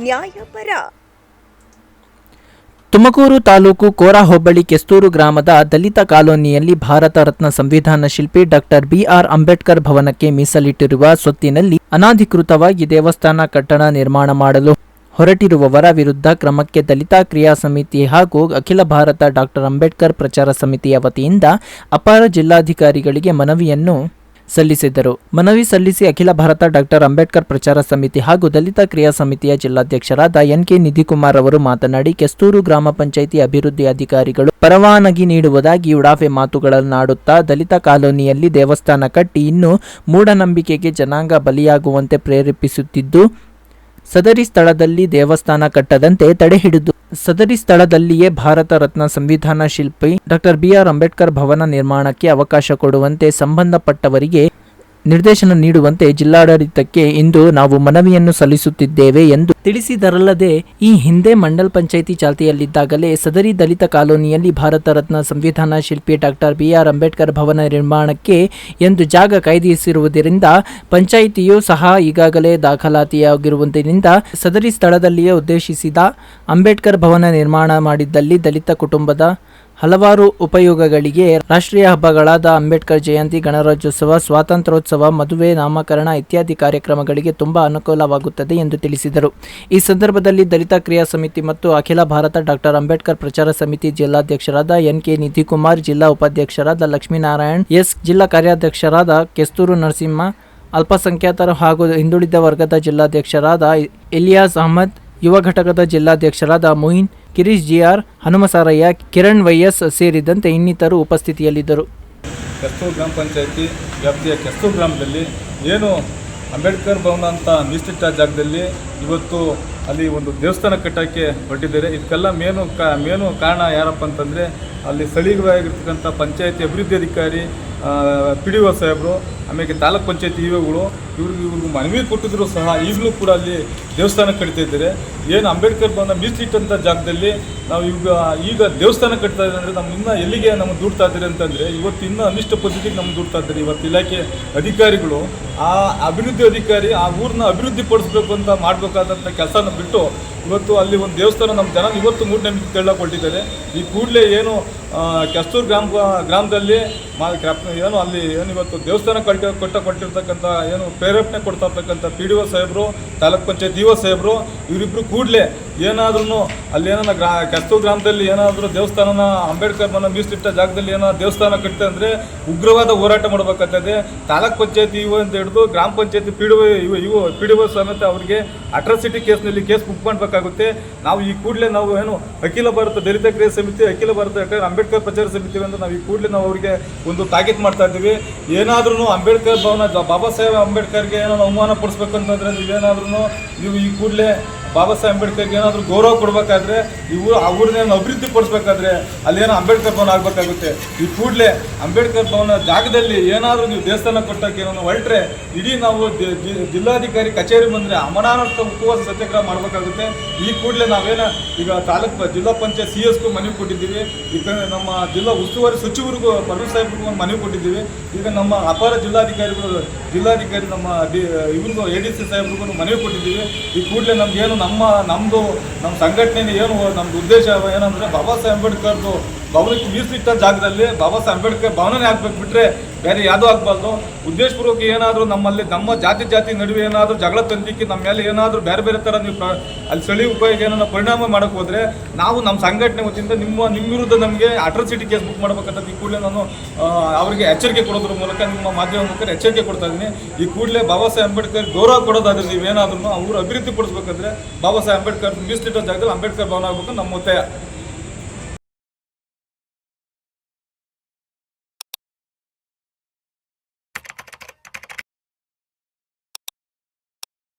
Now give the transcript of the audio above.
ನ್ಯಾಯಪರ. ತುಮಕೂರು ತಾಲೂಕು ಕೋರಾ ಹೋಬಳಿ ಕೆಸ್ತೂರು ಗ್ರಾಮದ ದಲಿತ ಕಾಲೋನಿಯಲ್ಲಿ ಭಾರತ ರತ್ನ ಸಂವಿಧಾನ ಶಿಲ್ಪಿ ಡಾಕ್ಟರ್ ಬಿಆರ್ ಅಂಬೇಡ್ಕರ್ ಭವನಕ್ಕೆ ಮೀಸಲಿಟ್ಟಿರುವ ಸ್ವತ್ತಿನಲ್ಲಿ ಅನಧಿಕೃತವಾಗಿ ದೇವಸ್ಥಾನ ಕಟ್ಟಡ ನಿರ್ಮಾಣ ಮಾಡಲು ಹೊರಟಿರುವವರ ವಿರುದ್ಧ ಕ್ರಮಕ್ಕೆ ದಲಿತ ಕ್ರಿಯಾ ಸಮಿತಿ ಹಾಗೂ ಅಖಿಲ ಭಾರತ ಡಾಕ್ಟರ್ ಅಂಬೇಡ್ಕರ್ ಪ್ರಚಾರ ಸಮಿತಿಯ ವತಿಯಿಂದ ಅಪರ ಜಿಲ್ಲಾಧಿಕಾರಿಗಳಿಗೆ ಮನವಿಯನ್ನು ಸಲ್ಲಿಸಿದರು. ಮನವಿ ಸಲ್ಲಿಸಿ ಅಖಿಲ ಭಾರತ ಡಾಕ್ಟರ್ ಅಂಬೇಡ್ಕರ್ ಪ್ರಚಾರ ಸಮಿತಿ ಹಾಗೂ ದಲಿತ ಕ್ರಿಯಾ ಸಮಿತಿಯ ಜಿಲ್ಲಾಧ್ಯಕ್ಷರಾದ ಎನ್.ಕೆ. ನಿಧಿಕುಮಾರ್ ಅವರು ಮಾತನಾಡಿ, ಕೆಸ್ತೂರು ಗ್ರಾಮ ಪಂಚಾಯಿತಿ ಅಭಿವೃದ್ಧಿ ಅಧಿಕಾರಿಗಳು ಪರವಾನಗಿ ನೀಡುವುದಾಗಿ ಉಡಾಫೆ ಮಾತುಗಳನ್ನಾಡುತ್ತಾ ದಲಿತ ಕಾಲೋನಿಯಲ್ಲಿ ದೇವಸ್ಥಾನ ಕಟ್ಟಿ ಇನ್ನು ಮೂಢನಂಬಿಕೆಗೆ ಜನಾಂಗ ಬಲಿಯಾಗುವಂತೆ ಪ್ರೇರೇಪಿಸುತ್ತಿದ್ದು, ಸದರಿ ಸ್ಥಳದಲ್ಲಿ ದೇವಸ್ಥಾನ ಕಟ್ಟದಂತೆ ತಡೆಹಿಡಿದು ಸದರಿ ಸ್ಥಳದಲ್ಲಿಯೇ ಭಾರತ ರತ್ನ ಸಂವಿಧಾನ ಶಿಲ್ಪಿ ಡಾಕ್ಟರ್ ಬಿಆರ್ ಅಂಬೇಡ್ಕರ್ ಭವನ ನಿರ್ಮಾಣಕ್ಕೆ ಅವಕಾಶ ಕೊಡುವಂತೆ ಸಂಬಂಧಪಟ್ಟವರಿಗೆ ನಿರ್ದೇಶನ ನೀಡುವಂತೆ ಜಿಲ್ಲಾಡಳಿತಕ್ಕೆ ಇಂದು ನಾವು ಮನವಿಯನ್ನು ಸಲ್ಲಿಸುತ್ತಿದ್ದೇವೆ ಎಂದು ತಿಳಿಸಿದರಲ್ಲದೆ, ಈ ಹಿಂದೆ ಮಂಡಲ್ ಪಂಚಾಯಿತಿ ಚಾಲ್ತಿಯಲ್ಲಿದ್ದಾಗಲೇ ಸದರಿ ದಲಿತ ಕಾಲೋನಿಯಲ್ಲಿ ಭಾರತ ರತ್ನ ಸಂವಿಧಾನ ಶಿಲ್ಪಿ ಡಾಕ್ಟರ್ ಬಿಆರ್ ಅಂಬೇಡ್ಕರ್ ಭವನ ನಿರ್ಮಾಣಕ್ಕೆ ಎಂದು ಜಾಗ ಕಾಯ್ದಿರಿಸಿರುವುದರಿಂದ ಪಂಚಾಯಿತಿಯೂ ಸಹ ಈಗಾಗಲೇ ದಾಖಲಾತಿಯಾಗಿರುವುದರಿಂದ ಸದರಿ ಸ್ಥಳದಲ್ಲಿಯೇ ಉದ್ದೇಶಿಸಿದ ಅಂಬೇಡ್ಕರ್ ಭವನ ನಿರ್ಮಾಣ ಮಾಡಿದ್ದಲ್ಲಿ ದಲಿತ ಕುಟುಂಬದ ಹಲವಾರು ಉಪಯೋಗಗಳಿಗೆ ರಾಷ್ಟ್ರೀಯ ಹಬ್ಬಗಳಾದ ಅಂಬೇಡ್ಕರ್ ಜಯಂತಿ, ಗಣರಾಜ್ಯೋತ್ಸವ, ಸ್ವಾತಂತ್ರ್ಯೋತ್ಸವ, ಮದುವೆ, ನಾಮಕರಣ ಇತ್ಯಾದಿ ಕಾರ್ಯಕ್ರಮಗಳಿಗೆ ತುಂಬಾ ಅನುಕೂಲವಾಗುತ್ತದೆ ಎಂದು ತಿಳಿಸಿದರು. ಈ ಸಂದರ್ಭದಲ್ಲಿ ದಲಿತ ಕ್ರಿಯಾ ಸಮಿತಿ ಮತ್ತು ಅಖಿಲ ಭಾರತ ಡಾಕ್ಟರ್ ಅಂಬೇಡ್ಕರ್ ಪ್ರಚಾರ ಸಮಿತಿ ಜಿಲ್ಲಾಧ್ಯಕ್ಷರಾದ ಎನ್.ಕೆ. ನಿಧಿಕುಮಾರ್, ಜಿಲ್ಲಾ ಉಪಾಧ್ಯಕ್ಷರಾದ ಲಕ್ಷ್ಮೀನಾರಾಯಣ್ ಎಸ್, ಜಿಲ್ಲಾ ಕಾರ್ಯಾಧ್ಯಕ್ಷರಾದ ಕೆಸ್ತೂರು ನರಸಿಂಹ, ಅಲ್ಪಸಂಖ್ಯಾತರ ಹಾಗೂ ಹಿಂದುಳಿದ ವರ್ಗದ ಜಿಲ್ಲಾಧ್ಯಕ್ಷರಾದ ಇಲಿಯಾಸ್ ಅಹಮದ್, ಯುವ ಘಟಕದ ಜಿಲ್ಲಾಧ್ಯಕ್ಷರಾದ ಮೊಯಿನ್, ಕಿರೀಶ್ ಜಿಆರ್, ಹನುಮಸಾರಯ್ಯ, ಕಿರಣ್ ವೈಎಸ್ ಸೇರಿದಂತೆ ಇನ್ನಿತರು ಉಪಸ್ಥಿತಿಯಲ್ಲಿದ್ದರು. ಕೆಸ್ತೂರು ಗ್ರಾಮ ಪಂಚಾಯಿತಿ ವ್ಯಾಪ್ತಿಯ ಕೆಸ್ತೂರು ಗ್ರಾಮದಲ್ಲಿ ಏನು ಅಂಬೇಡ್ಕರ್ ಭವನ ಅಂತ ಮೀಸಲಿಟ್ಟ ಜಾಗದಲ್ಲಿ ಇವತ್ತು ಅಲ್ಲಿ ಒಂದು ದೇವಸ್ಥಾನ ಕಟ್ಟೋಕ್ಕೆ ಹೊರಟಿದ್ದಾರೆ. ಇದಕ್ಕೆಲ್ಲ ಮೇನು ಕಾರಣ ಯಾರಪ್ಪ ಅಂತಂದರೆ, ಅಲ್ಲಿ ಸ್ಥಳೀಯವಾಗಿರ್ತಕ್ಕಂಥ ಪಂಚಾಯತಿ ಅಭಿವೃದ್ಧಿ ಅಧಿಕಾರಿ PDO ಸಾಹೇಬರು, ಆಮೇಲೆ ತಾಲೂಕ್ ಪಂಚಾಯತಿ ಇವುಗಳು ಇವ್ರಿಗೂ ಮನವಿ ಕೊಟ್ಟಿದ್ರು ಸಹ ಈಗಲೂ ಕೂಡ ಅಲ್ಲಿ ದೇವಸ್ಥಾನ ಕಟ್ತಾ ಇದ್ದಾರೆ. ಏನು ಅಂಬೇಡ್ಕರ್ ಭವನ ಮೀಸಲಿಟ್ಟಂಥ ಜಾಗದಲ್ಲಿ ನಾವು ಈಗ ದೇವಸ್ಥಾನ ಕಟ್ತಾ ಇದ್ದಾರೆ ಅಂದರೆ ನಮ್ಮ ಇನ್ನೂ ಎಲ್ಲಿಗೆ ನಮ್ಮ ದೂಡ್ತಾ ಇದ್ದಾರೆ ಅಂತಂದರೆ, ಇವತ್ತು ಇನ್ನೂ ಅನಿಷ್ಟ ಪದ್ಧತಿಗೆ ನಮ್ಮ ದೂಡ್ತಾ ಇದ್ದಾರೆ. ಇವತ್ತು ಇಲಾಖೆ ಅಧಿಕಾರಿಗಳು ಆ ಅಭಿವೃದ್ಧಿ ಅಧಿಕಾರಿ ಆ ಊರನ್ನ ಅಭಿವೃದ್ಧಿ ಪಡಿಸ್ಬೇಕು ಅಂತ ಮಾಡಬೇಕಾದಂಥ ಕೆಲಸನ ಬಿಟ್ಟು ಇವತ್ತು ಅಲ್ಲಿ ಒಂದು ದೇವಸ್ಥಾನ ನಮ್ಮ ಜನ ಇವತ್ತು ಮೂಢನಂಬಿಕೆ ತೆಳ್ಳಕೊಟ್ಟಿದ್ದಾರೆ. ಈ ಕೂಡಲೇ ಏನು ಕೆಸ್ತೂರು ಗ್ರಾಮದಲ್ಲಿ ಏನು ಅಲ್ಲಿ ಏನು ಇವತ್ತು ದೇವಸ್ಥಾನ ಕೊಟ್ಟಿರ್ತಕ್ಕಂಥ ಏನು ಪ್ರೇರೇಪಣೆ ಕೊಡ್ತಾ ಇರ್ತಕ್ಕಂಥ PDO ಸಾಹೇಬರು, ತಾಲೂಕ್ ಪಂಚಾಯತ್ ಇಒ ಸಾಹೇಬರು ಇವರಿಬ್ಬರು ಕೂಡಲೇ ಏನಾದ್ರೂ ಅಲ್ಲಿ ಏನೋ ಕೆಸ್ತೂರು ಗ್ರಾಮದಲ್ಲಿ ಏನಾದರೂ ದೇವಸ್ಥಾನನ ಅಂಬೇಡ್ಕರ್ ಭವನ ಮೀಸಲಿಟ್ಟ ಜಾಗದಲ್ಲಿ ಏನೋ ದೇವಸ್ಥಾನ ಕಟ್ಟಿದೆ ಅಂದರೆ ಉಗ್ರವಾದ ಹೋರಾಟ ಮಾಡಬೇಕಾಗ್ತದೆ. ತಾಲೂಕ್ ಪಂಚಾಯತಿ ಇಒ ಅಂತ ಹಿಡಿದು ಗ್ರಾಮ ಪಂಚಾಯತಿ PDO ಸಮೇತ ಅವರಿಗೆ ಅಟ್ರಾಸಿಟಿ ಕೇಸ್ನಲ್ಲಿ ಕೇಸ್ ಬುಕ್ ಮಾಡಬೇಕಾಗುತ್ತೆ. ನಾವು ಈ ಕೂಡಲೇ ನಾವು ಏನು ಅಖಿಲ ಭಾರತ ದಲಿತ ಕ್ರಿಯಾ ಸಮಿತಿ, ಅಖಿಲ ಭಾರತ ಅಂಬೇಡ್ಕರ್ ಪ್ರಚಾರ ಸಮಿತಿ ಅಂತ ನಾವು ಈ ಕೂಡಲೇ ನಾವು ಅವರಿಗೆ ಒಂದು ತಾಕೀತು ಮಾಡ್ತಾ ಇದ್ದೀವಿ. ಏನಾದ್ರೂ ಅಂಬೇಡ್ಕರ್ ಭವನ ಬಾಬಾ ಸಾಹೇಬ್ ಅಂಬೇಡ್ಕರ್ಗೆ ಏನೋ ಅವಮಾನ ಪಡಿಸ್ಬೇಕಂತಂದರೆ ನೀವು ಈ ಕೂಡಲೇ ಬಾಬಾ ಸಾಹೇಬ್ ಅಂಬೇಡ್ಕರ್ಗೆ ಏನಾದರೂ ಗೌರವ ಕೊಡಬೇಕಾದ್ರೆ ಅವ್ರನ್ನೇನು ಅಭಿವೃದ್ಧಿ ಪಡಿಸ್ಬೇಕಾದ್ರೆ ಅಲ್ಲೇನೋ ಅಂಬೇಡ್ಕರ್ ಭವನ ಆಗಬೇಕಾಗುತ್ತೆ. ಈ ಕೂಡಲೇ ಅಂಬೇಡ್ಕರ್ ಭವನ ಜಾಗದಲ್ಲಿ ಏನಾದರೂ ನೀವು ದೇವಸ್ಥಾನ ಕೊಟ್ಟಕ್ಕೆ ಏನೋ ಹೊರಟ್ರೆ ಇಡೀ ನಾವು ಜಿಲ್ಲಾಧಿಕಾರಿ ಕಚೇರಿ ಬಂದರೆ ಅಮರನಾಥ ಉಪವಾಸ ಸತ್ಯಾಗ್ರಹ ಮಾಡಬೇಕಾಗುತ್ತೆ. ಈ ಕೂಡಲೇ ಈಗ ಜಿಲ್ಲಾ ಪಂಚಾಯತ್ CS ಮನವಿ ಕೊಟ್ಟಿದ್ದೀವಿ. ಈಗ ನಮ್ಮ ಜಿಲ್ಲಾ ಉಸ್ತುವಾರಿ ಸಚಿವರಿಗೂ ಪರಮೇಶ್ ಸಾಹೇಬ್ರಿಗೂ ಒಂದು ಮನವಿ ಕೊಟ್ಟಿದ್ದೀವಿ. ಈಗ ನಮ್ಮ ಅಪರ ಜಿಲ್ಲಾಧಿಕಾರಿ ನಮ್ಮ ಇವ್ರಿಗೂ ADC ಸಾಹೇಬ್ರಿಗೂ ಮನವಿ ಕೊಟ್ಟಿದ್ದೀವಿ. ಈ ಕೂಡಲೇ ನಮಗೇನು ನಮ್ಮ ಸಂಘಟನೆ ಏನು ನಮ್ದು ಉದ್ದೇಶ ಏನಂದರೆ, ಬಾಬಾ ಸಾಹೇಬ್ ಅಂಬೇಡ್ಕರ್ದು ಭವನಕ್ಕೆ ಮೀಸಲಿಟ್ಟ ಜಾಗದಲ್ಲಿ ಬಾಬಾ ಸಾಹೇಬ್ ಅಂಬೇಡ್ಕರ್ ಭವನನೇ ಆಗ್ಬೇಕು, ಬಿಟ್ಟರೆ ಬೇರೆ ಯಾವುದೂ ಆಗಬಾರ್ದು. ಉದ್ದೇಶಪೂರ್ವಕ ಏನಾದರೂ ನಮ್ಮಲ್ಲಿ ನಮ್ಮ ಜಾತಿ ನಡುವೆ ಏನಾದರೂ ಜಗಳ ತಂದಿಕ್ಕೆ ನಮ್ಮ ಮೇಲೆ ಏನಾದರೂ ಬೇರೆ ಥರ ನೀವು ಅಲ್ಲಿ ಸ್ಥಳೀಯ ಉಪಯೋಗ ಏನಾದ್ರು ಪರಿಣಾಮ ಮಾಡೋಕ್ಕೆ ಹೋದರೆ ನಾವು ನಮ್ಮ ಸಂಘಟನೆ ವತಿಯಿಂದ ನಿಮ್ಮ ವಿರುದ್ಧ ನಮಗೆ ಅಟ್ರಾಸಿಟಿ ಕೇಸ್ ಬುಕ್ ಮಾಡಬೇಕಂತ ಈ ಕೂಡಲೇ ನಾನು ಅವರಿಗೆ ಎಚ್ಚರಿಕೆ ಕೊಡೋದ್ರ ಮೂಲಕ ನಿಮ್ಮ ಮಾಧ್ಯಮ ಮೂಲಕ ಎಚ್ಚರಿಕೆ ಕೊಡ್ತಾ ಇದ್ದೀನಿ. ಈ ಕೂಡಲೇ ಬಾಬಾ ಸಾಹೇಬ್ ಅಂಬೇಡ್ಕರ್ ಗೌರವ ಕೊಡೋದಾದ್ರೆ ನೀವೇನಾದ್ರೂ ಅವರು ಅಭಿವೃದ್ಧಿ ಪಡಿಸ್ಬೇಕಂದ್ರೆ ಬಾಬಾ ಸಾಹೇಬ್ ಅಂಬೇಡ್ಕರ್ ಮೀಸಲಿಟ್ಟ ಜಾಗದಲ್ಲಿ ಅಂಬೇಡ್ಕರ್ ಭವನ ಆಗಬೇಕು ನಮ್ಮ ಒತ್ತಾಯ.